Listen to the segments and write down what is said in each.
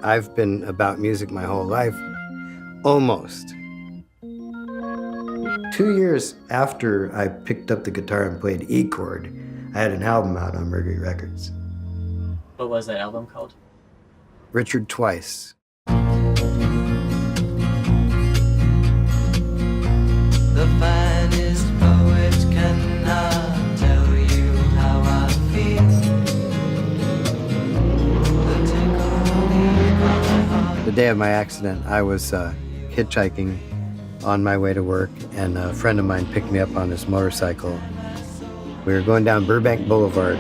I've been about music my whole life, almost. 2 years after I picked up the guitar and played E chord, I had an album out on Mercury Records. What was that album called? Richard Twice. The finest poet cannot tell you how I feel. The day of my accident, I was hitchhiking on my way to work, and a friend of mine picked me up on his motorcycle. We were going down Burbank Boulevard.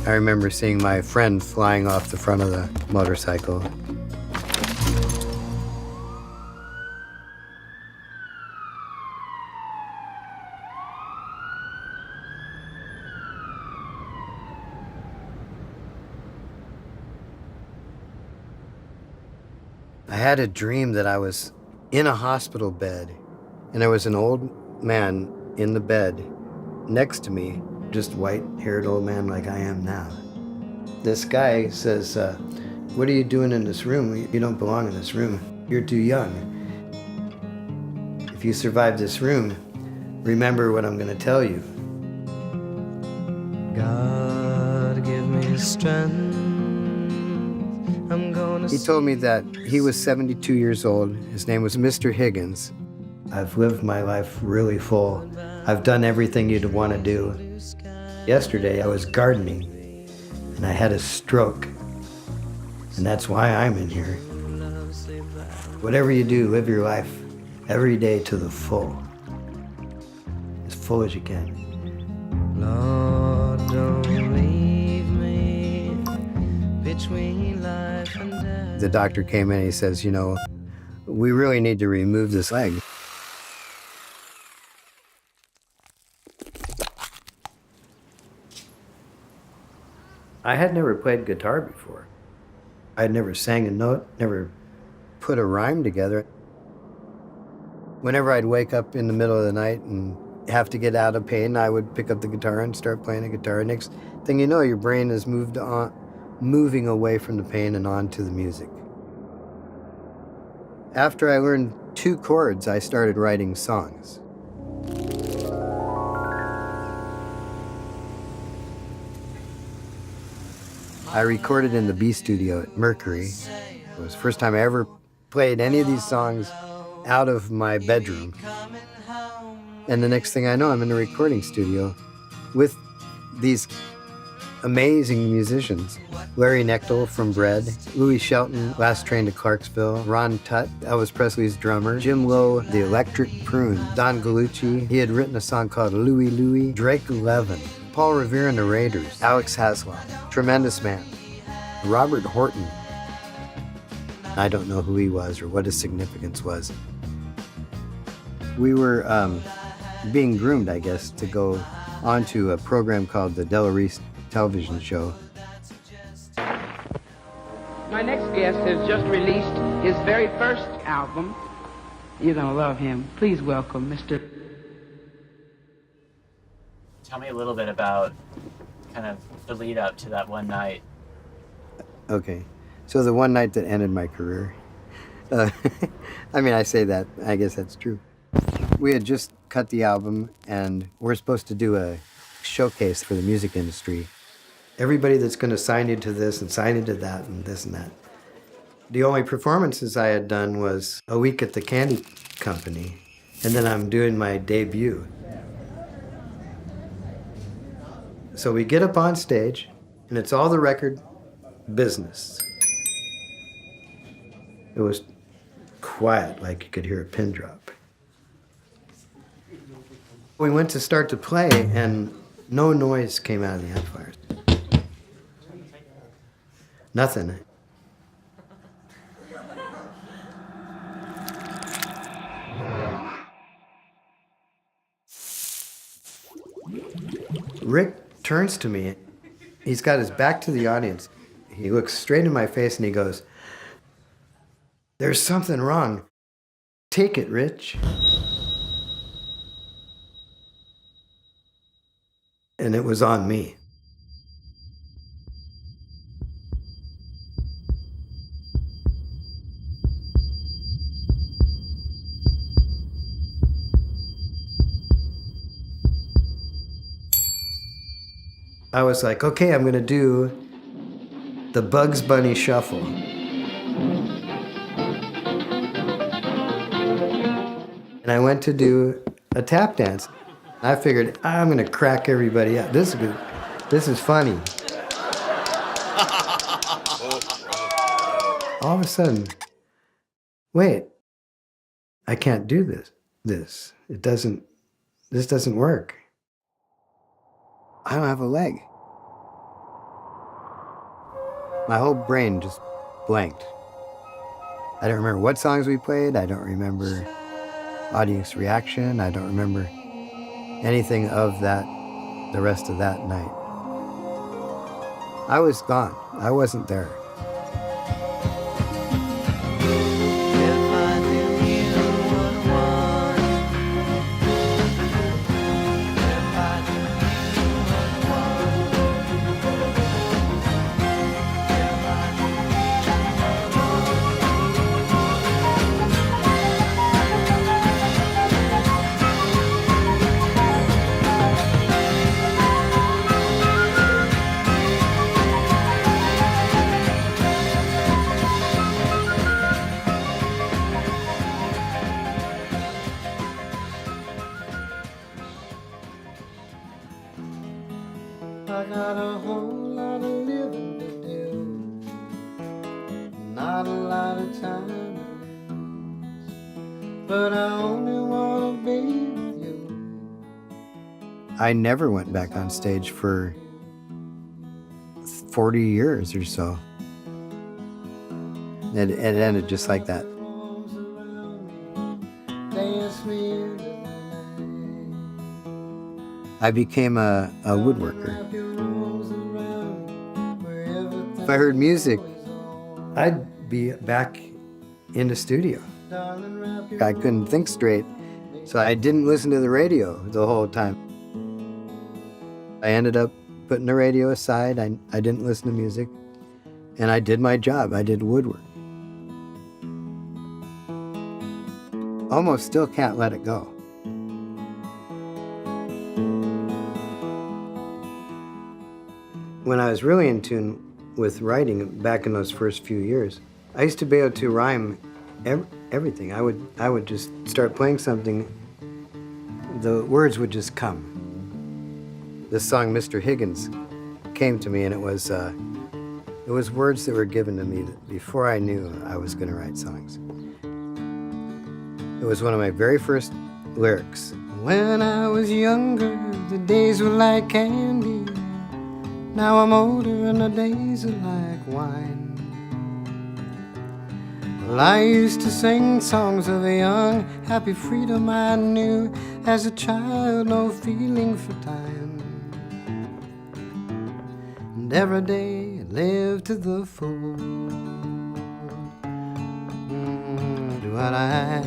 I remember seeing my friend flying off the front of the motorcycle. I had a dream that I was in a hospital bed, and there was an old man in the bed next to me, just white-haired old man like I am now. This guy says, what are you doing in this room? You don't belong in this room. You're too young. If you survive this room, remember what I'm going to tell you. God, give me strength. I'm gonna. He told me that he was 72 years old. His name was Mr. Higgins. I've lived my life really full. I've done everything you'd want to do. Yesterday, I was gardening, and I had a stroke. And that's why I'm in here. Whatever you do, live your life every day to the full. As full as you can. Lord, don't leave me between life and death. The doctor came in and he says, you know, we really need to remove this leg. I had never played guitar before. I had never sang a note, never put a rhyme together. Whenever I'd wake up in the middle of the night and have to get out of pain, I would pick up the guitar and start playing the guitar. Next thing you know, your brain is moving away from the pain and on to the music. After I learned 2 chords, I started writing songs. I recorded in the B studio at Mercury. It was the first time I ever played any of these songs out of my bedroom. And the next thing I know, I'm in a recording studio with these amazing musicians. Larry Knechtel from Bread, Louis Shelton, Last Train to Clarksville, Ron Tutt, Elvis Presley's drummer, Jim Lowe, The Electric Prune, Don Gallucci, he had written a song called Louie Louie, Drake Levin, Paul Revere and the Raiders, Alex Haslow, Tremendous Man, Robert Horton. I don't know who he was or what his significance was. We were being groomed, I guess, to go onto a program called the Della Reese television show. My next guest has just released his very first album. You're gonna love him. Please welcome Mr. Tell me a little bit about kind of the lead up to that one night. Okay, so the one night that ended my career. I mean, I say that, I guess that's true. We had just cut the album, and we're supposed to do a showcase for the music industry. Everybody that's going to sign you to this and sign you to that and this and that. The only performances I had done was a week at the Candy Company, and then I'm doing my debut. So we get up on stage, and it's all the record business. It was quiet, like you could hear a pin drop. We went to start to play, and no noise came out of the amplifiers. Nothing. Rick turns to me. He's got his back to the audience. He looks straight in my face and he goes, "There's something wrong. Take it, Rich." and it was on me. I was like, okay, I'm gonna do the Bugs Bunny Shuffle. And I went to do a tap dance. I figured, I'm gonna crack everybody up. This is good. This is funny. All of a sudden, wait, I can't do this. This doesn't work. I don't have a leg. My whole brain just blanked. I don't remember what songs we played. I don't remember audience reaction. I don't remember anything of that, the rest of that night. I was gone. I wasn't there. I got a whole lot of living to do, not a lot of time, but I only want to be with you. I never went back on stage for 40 years or so. It ended just like that. I became a woodworker. If I heard music, I'd be back in the studio. I couldn't think straight, so I didn't listen to the radio the whole time. I ended up putting the radio aside. I didn't listen to music, and I did my job. I did woodwork. Almost still can't let it go. When I was really in tune with writing back in those first few years, I used to be able to rhyme everything. I would just start playing something, the words would just come. This song, Mr. Higgins, came to me, and it was words that were given to me before I knew I was going to write songs. It was one of my very first lyrics. When I was younger, the days were like candy. Now I'm older and the days are like wine. Well, I used to sing songs of a young, happy freedom I knew. As a child, no feeling for time. And every day I lived to the full. Do what I.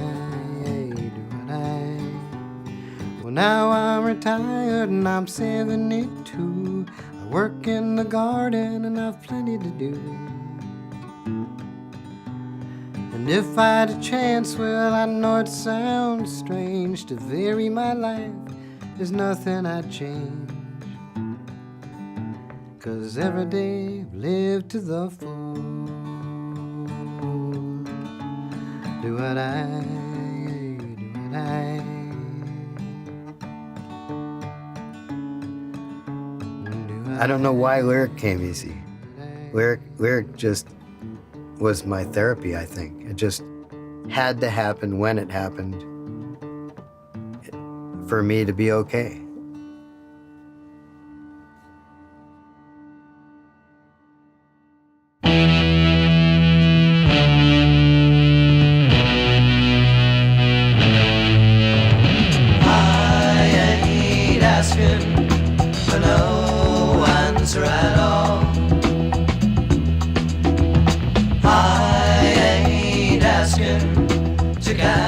Well, now I'm retired and I'm 72. I work in the garden and I've plenty to do. And if I had a chance, well, I know it sounds strange to vary my life. There's nothing I'd change. 'Cause every day I've lived to the full. Do what I. I don't know why lyric came easy. Lyric just was my therapy, I think. It just had to happen when it happened for me to be okay. To God.